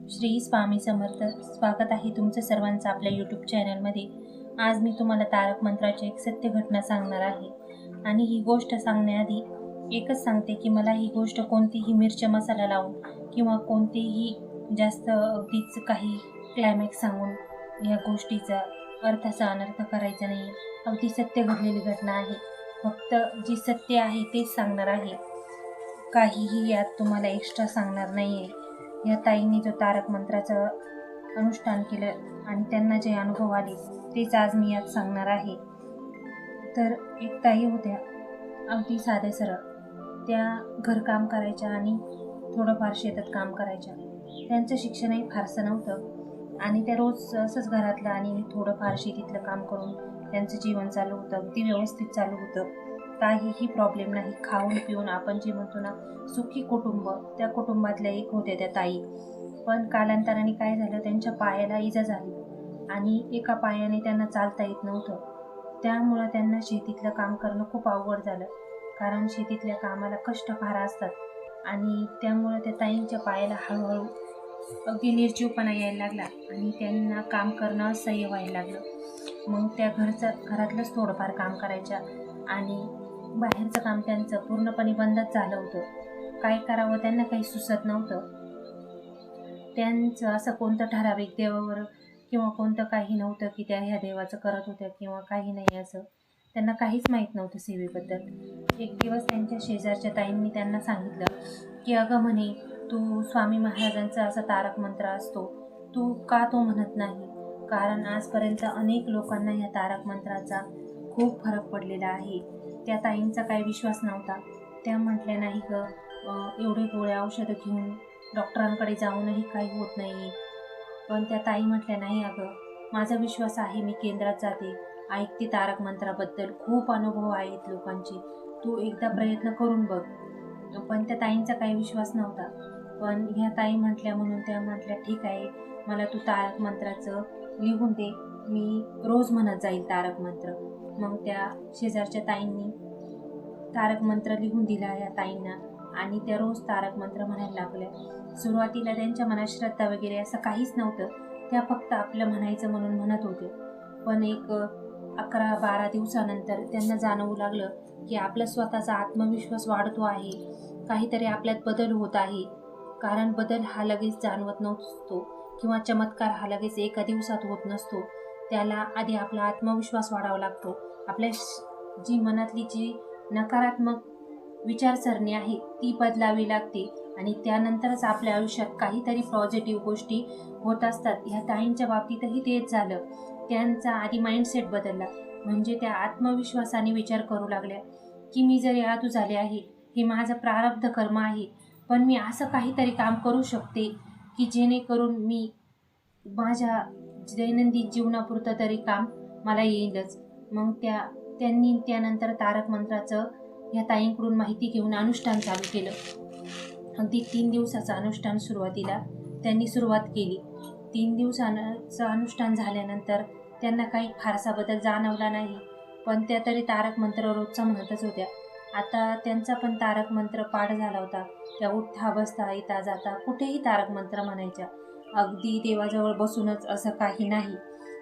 श्री स्वामी समर्थ. स्वागत आहे तुमचं सर्वांचं आपल्या यूट्यूब चॅनलमध्ये. आज मी तुम्हाला तारक मंत्राची एक सत्य घटना सांगणार आहे. आणि ही गोष्ट सांगण्याआधी एकच सांगते की मला ही गोष्ट कोणतीही मिरची मसाला लावून किंवा कोणतेही जास्त अगदीच काही क्लायमॅक्स सांगून या गोष्टीचा अर्थाचा अनर्थ करायचा नाही. अगदी सत्य घडलेली घटना आहे. फक्त जी सत्य आहे तेच सांगणार आहे. काहीही यात तुम्हाला एक्स्ट्रा सांगणार नाही आहे. या ताईंनी जो तारक मंत्राचं अनुष्ठान केलं आणि त्यांना जे अनुभव आले तेच आज मी यात सांगणार आहे. तर एक ताई होत्या, अगदी साधे सरळ. त्या घरकाम करायच्या आणि थोडंफार शेतात काम करायच्या. त्यांचं शिक्षणही फारसं नव्हतं आणि त्या रोज असंच घरातलं आणि थोडंफार शेतीतलं काम करून त्यांचं जीवन चालू होतं. अगदी व्यवस्थित चालू होतं. काहीही प्रॉब्लेम नाही. खाऊन पिऊन आपण जे म्हणतो ना सुखी कुटुंब, त्या कुटुंबातल्या एक होत्या त्या ताई. पण कालांतराने काय झालं, त्यांच्या पायाला इजा झाली आणि एका पायाने त्यांना चालता येत नव्हतं. त्यामुळं त्यांना शेतीतलं काम करणं खूप अवघड झालं, कारण शेतीतल्या कामाला कष्ट फार असतात. आणि त्यामुळं त्या ताईंच्या पायाला हळूहळू अगदी निर्जीवपणा यायला लागला आणि त्यांना काम करणं असह्य व्हायला लागलं. मग त्या घरातलंच थोडंफार काम करायच्या आणि बाहेरचं काम त्यांचं पूर्णपणे बंदच झालं होतं. काय करावं त्यांना काही सुचत नव्हतं. त्यांचं असं कोणतं ठराविक देवावर किंवा कोणतं काही नव्हतं की त्या ह्या देवाचं करत होत्या किंवा काही नाही, असं त्यांना काहीच माहीत नव्हतं सेवेबद्दल. एक दिवस त्यांच्या शेजारच्या ताईंनी त्यांना सांगितलं की अगं म्हणे, तू स्वामी महाराजांचा असा तारक मंत्र असतो, तू का तो म्हणत नाही? कारण आजपर्यंत अनेक लोकांना या तारक मंत्राचा खूप फरक पडलेला आहे. त्या ताईंचा काही विश्वास नव्हता. त्या म्हटल्या, नाही ग, एवढे गोळ्या औषधं घेऊन डॉक्टरांकडे जाऊनही काही होत नाही. पण त्या ताई म्हटल्या, नाही अगं, माझा विश्वास आहे, मी केंद्रात जाते, ऐकते तारक मंत्राबद्दल, खूप अनुभव आहेत लोकांचे, तू एकदा प्रयत्न करून बघ. पण त्या ताईंचा काही विश्वास नव्हता. पण ह्या ताई म्हटल्या म्हणून त्या म्हटल्या, ठीक आहे, मला तू तारक मंत्राचं लिहून दे, मी रोज म्हणत जाईल तारक मंत्र. मग त्या शेजारच्या ताईंनी तारक मंत्र लिहून दिला या ताईंना आणि त्या रोज तारक मंत्र म्हणायला लागल्या. सुरुवातीला त्यांच्या मनात श्रद्धा वगैरे असं काहीच नव्हतं. त्या फक्त आपलं म्हणायचं म्हणून म्हणत होते. पण एक 11-12 दिवसानंतर त्यांना जाणवू लागलं की आपला स्वतःचा आत्मविश्वास वाढतो आहे, काहीतरी आपल्यात बदल होत आहे. कारण बदल हा लगेच जाणवत नसतो किंवा चमत्कार हा लगेच एका दिवसात होत नसतो. त्याला आधी आपला आत्मविश्वास वाढावा लागतो. आपल्या जी मनातली जी नकारात्मक विचारसरणी आहे ती बदलावी लागते आणि त्यानंतरच आपल्या आयुष्यात काहीतरी पॉझिटिव्ह गोष्टी होत असतात. ह्या ताईंच्या बाबतीतही तेच झालं. त्यांचा आधी माइंडसेट बदलला, म्हणजे त्या आत्मविश्वासाने विचार करू लागल्या की मी जरी आतू झाले आहे, हे माझं प्रारब्ध कर्म आहे, पण मी असं काहीतरी काम करू शकते की जेणेकरून मी माझ्या दैनंदिन जीवनापुरतं तरी काम मला येईलच. मग त्यांनी त्यानंतर तारक मंत्राचं या ताईंकडून माहिती घेऊन अनुष्ठान चालू केलं. अगदी 3 दिवसाचं अनुष्ठान सुरुवातीला त्यांनी सुरुवात केली. 3 दिवसाचं अनुष्ठान झाल्यानंतर त्यांना काही फारसा बदल जाणवला नाही, पण त्या तरी तारक मंत्र रोजचा म्हणतच होत्या. आता त्यांचा पण तारक मंत्र पाठ झाला होता. त्या उठता बसता येता जाता कुठेही तारक मंत्र म्हणायच्या, अगदी देवाजवळ बसूनच, असं काही नाही.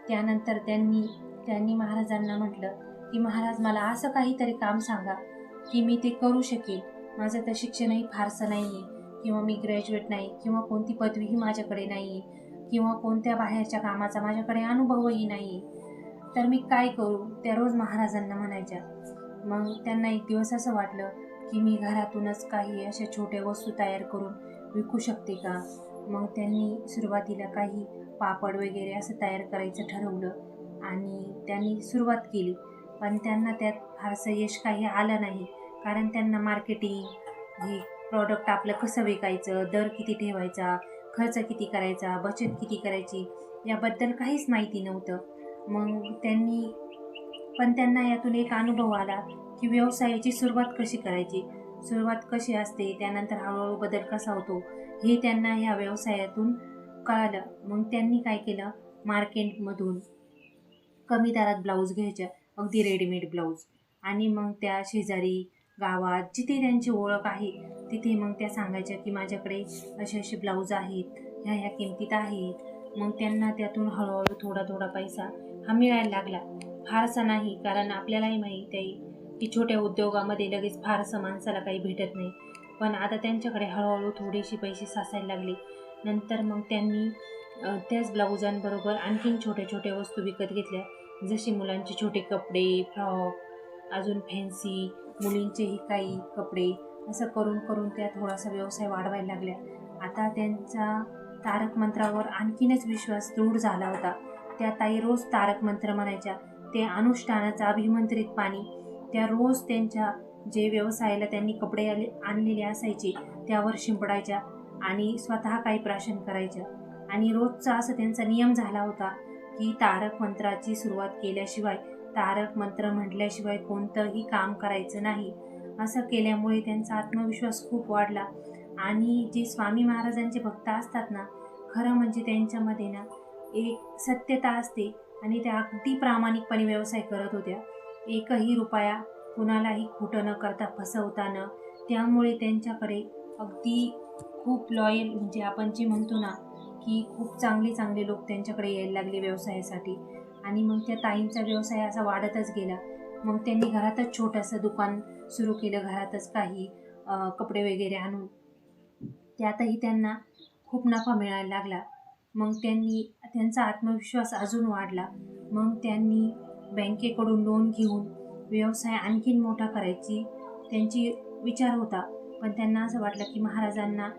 त्यानंतर त्यांनी महाराजांना म्हटलं की महाराज, मला असं काहीतरी काम सांगा की मी ते करू शकेल. माझं तर शिक्षणही फारसं नाही आहे किंवा मी ग्रॅज्युएट नाही किंवा कोणती पदवीही माझ्याकडे नाही आहे किंवा कोणत्या बाहेरच्या कामाचा माझ्याकडे अनुभवही नाही आहे, तर मी काय करू? त्या रोज महाराजांना म्हणायच्या. मग त्यांना एक दिवस असं वाटलं की मी घरातूनच काही अशा छोट्या वस्तू तयार करून विकू शकते का? मग त्यांनी सुरुवातीला काही पापड वगैरे असं तयार करायचं ठरवलं आणि त्यांनी सुरुवात केली. पण त्यांना त्यात फारसं यश काही आलं नाही, कारण त्यांना मार्केटिंग, हे प्रॉडक्ट आपलं कसं विकायचं, दर किती ठेवायचा, खर्च किती करायचा, बचत किती करायची, याबद्दल काहीच माहिती नव्हतं. मग त्यांना यातून एक अनुभव आला की व्यवसायाची सुरुवात कशी करायची, सुरुवात कशी असते, त्यानंतर हळूहळू बदल कसा होतो, हे त्यांना ह्या व्यवसायातून कळालं. मग त्यांनी काय केलं, मार्केटमधून कमी दरात ब्लाऊज घ्यायच्या, अगदी रेडीमेड ब्लाऊज, आणि मग त्या शेजारी गावात जिथे त्यांची ओळख आहे तिथे मग त्या सांगायच्या की माझ्याकडे असे असे ब्लाऊज आहेत, ह्या किमतीत आहेत. मग त्यांना त्यातून हळूहळू थोडा थोडा पैसा हा मिळायला लागला. फारसा नाही, कारण आपल्यालाही माहीत आहे की छोट्या उद्योगामध्ये लगेच फारसं माणसाला काही भेटत नाही. पण आता त्यांच्याकडे हळूहळू थोडेसे पैसे साचायला लागले. नंतर मग त्यांनी त्याच ब्लाउजांबरोबर आणखीन छोट्या छोट्या वस्तू विकत घेतल्या, जशी मुलांचे छोटे कपडे, फ्रॉक, अजून फॅन्सी मुलींचेही काही कपडे. असं करून करून त्या थोडासा व्यवसाय वाढवायला लागल्या. आता त्यांचा तारक मंत्रावर आणखीनच विश्वास दृढ झाला होता. त्या ताई रोज तारक मंत्र म्हणायच्या. ते अनुष्ठानाचं अभिमंत्रित पाणी त्या रोज त्यांच्या जे व्यवसायाला त्यांनी कपडे आणलेले असायचे त्यावर शिंपडायच्या आणि स्वतः काही प्राशन करायच्या. आणि रोजचा असं त्यांचा नियम झाला होता की तारक मंत्राची सुरुवात केल्याशिवाय, तारक मंत्र म्हटल्याशिवाय कोणतंही काम करायचं नाही. असं केल्यामुळे त्यांचा आत्मविश्वास खूप वाढला. आणि जे स्वामी महाराजांचे भक्त असतात ना, खरं म्हणजे त्यांच्यामध्ये ना एक सत्यता असते आणि त्या अगदी प्रामाणिकपणे व्यवसाय करत होत्या. एकही रुपया कुणालाही खोटं न करता, फसवता न. त्यामुळे त्यांच्याकडे अगदी खूप लॉयल, म्हणजे आपण जे म्हणतो ना की खूप चांगले चांगले लोक त्यांच्याकडे यायला लागले व्यवसायासाठी. आणि मग त्या ताईंचा व्यवसाय असा वाढतच गेला. मग त्यांनी घरातच छोटंसं दुकान सुरू केलं, घरातच काही कपडे वगैरे आणून. त्यातही त्यांना खूप नफा मिळायला लागला. मग त्यांचा आत्मविश्वास अजून वाढला. मग त्यांनी बँकेकडून लोन घेऊन व्यवसाय आणखीन मोठा करायची त्यांची विचार होता. पण त्यांना असं वाटलं की महाराजांना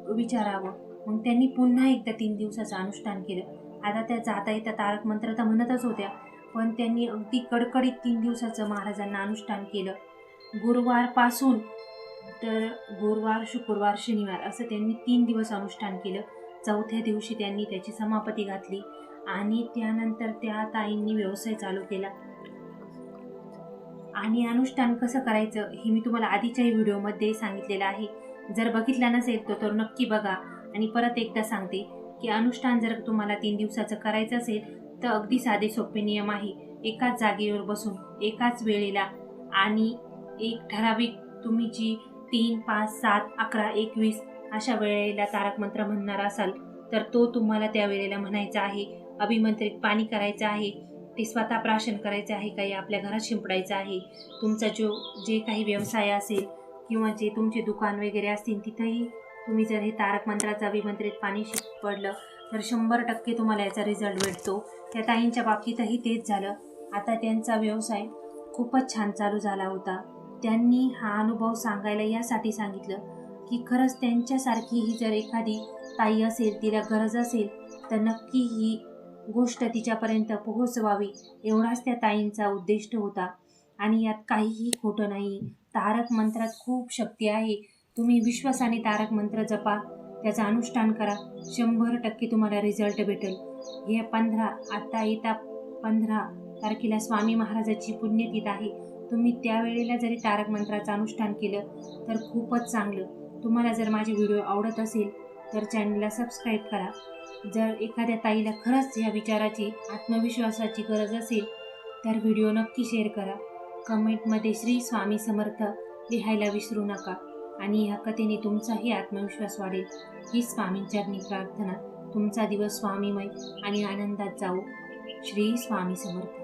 विचारावं. मग त्यांनी पुन्हा एकदा 3 दिवसाचं अनुष्ठान केलं. आता त्या जाता येता तारक मंत्र तर म्हणतच होत्या, पण त्यांनी अगदी कडकडीत 3 दिवसाचं महाराजांना अनुष्ठान केलं. गुरुवारपासून तर गुरुवार, शुक्रवार, शनिवार असं त्यांनी 3 दिवस अनुष्ठान केलं. चौथ्या दिवशी त्यांनी त्याची समाप्ती घातली आणि त्यानंतर त्या ताईंनी व्यवसाय चालू केला. आणि अनुष्ठान कसं करायचं हे मी तुम्हाला आधीच्याही व्हिडिओमध्ये सांगितलेलं आहे. जर बघितला नसेल तर नक्की बघा. आणि परत एकदा सांगते की अनुष्ठान जर तुम्हाला 3 दिवसाचं करायचं असेल तर अगदी साधे सोपे नियम आहे. एकाच जागेवर बसून एकाच वेळेला आणि एक ठराविक तुम्ही जी 3, 5, 7, 11, 21 अशा वेळेला तारक मंत्र म्हणणार असाल तर तो तुम्हाला त्या वेळेला म्हणायचा आहे. अभिमंत्रित पाणी करायचं आहे, ते स्वतः प्राशन करायचं आहे, काही आपल्या घरात शिंपडायचं आहे. तुमचा जे काही व्यवसाय असेल किंवा जे तुमचे दुकान वगैरे असतील तिथंही तुम्ही जर हे तारक मंत्राचं अभिमंत्रित पाणी शिंपडलं तर 100% तुम्हाला याचा रिझल्ट भेटतो. त्या ताईंच्या बाबतीतही तेच झालं. आता त्यांचा व्यवसाय खूपच छान चालू झाला होता. त्यांनी हा अनुभव सांगायला यासाठी सांगितलं की खरंच त्यांच्यासारखी ही जर एखादी ताई असेल, तिला गरज असेल तर नक्की ही गोष्ट तिच्यापर्यंत पोहोचवावी, एवढाच त्या ताईंचा उद्दिष्ट होता. आणि यात काहीही खोटं नाही. तारक मंत्रात खूप शक्ती आहे. तुम्ही विश्वासाने तारक मंत्र जपा, त्याचं अनुष्ठान करा, 100% तुम्हाला रिझल्ट भेटेल. हे आता येता 15 तारखेला स्वामी महाराजाची पुण्यतिथी आहे. तुम्ही त्यावेळेला जरी तारक मंत्राचं अनुष्ठान केलं तर खूपच चांगलं. तुम्हाला जर माझे व्हिडिओ आवडत असेल तर चॅनलला सबस्क्राईब करा. जर एखाद्या ताईला खरंच ह्या विचाराची, आत्मविश्वासाची गरज असेल तर व्हिडिओ नक्की शेअर करा. कमेंटमध्ये श्री स्वामी समर्थ लिहायला विसरू नका. आणि ह्या कथेने तुमचाही आत्मविश्वास वाढेल ही स्वामींचरणी प्रार्थना. तुमचा दिवस स्वामीमय आणि आनंदात जाऊ. श्री स्वामी समर्थ.